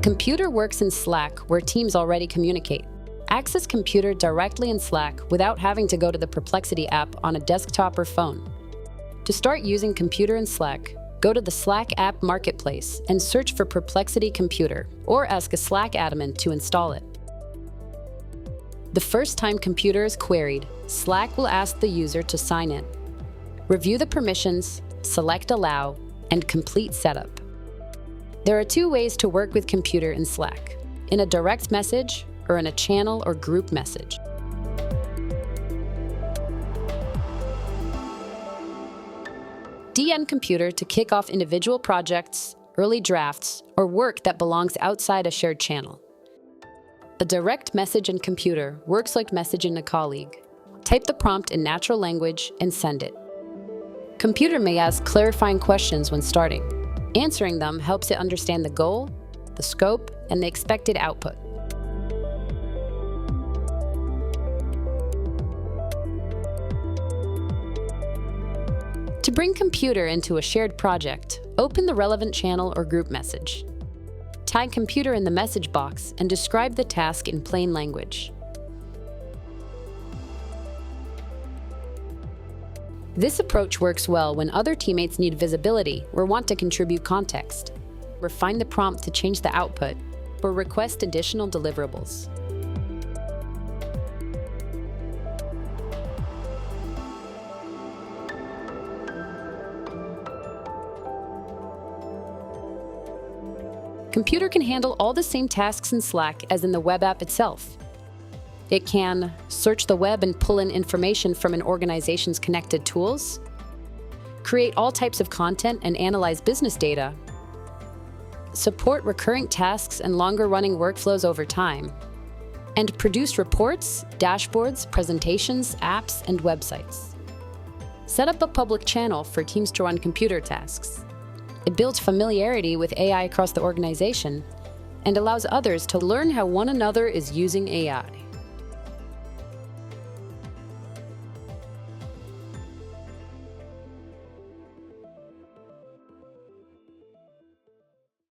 Computer works in Slack, where teams already communicate. Access Computer directly in Slack without having to go to the Perplexity app on a desktop or phone. To start using Computer in Slack, go to the Slack app marketplace and search for Perplexity Computer, or ask a Slack admin to install it. The first time Computer is queried, Slack will ask the user to sign in. Review the permissions, select Allow, and complete setup. There are two ways to work with Computer in Slack: in a direct message or in a channel or group message. DN Computer to kick off individual projects, early drafts, or work that belongs outside a shared channel. A direct message in Computer works like messaging a colleague. Type the prompt in natural language and send it. Computer may ask clarifying questions when starting. Answering them helps it understand the goal, the scope, and the expected output. To bring Computer into a shared project, open the relevant channel or group message. Tag Computer in the message box and describe the task in plain language. This approach works well when other teammates need visibility or want to contribute context. Refine the prompt to change the output, or request additional deliverables. Computer can handle all the same tasks in Slack as in the web app itself. It can search the web and pull in information from an organization's connected tools, create all types of content and analyze business data, support recurring tasks and longer-running workflows over time, and produce reports, dashboards, presentations, apps, and websites. Set up a public channel for teams to run computer tasks. It builds familiarity with AI across the organization and allows others to learn how one another is using AI.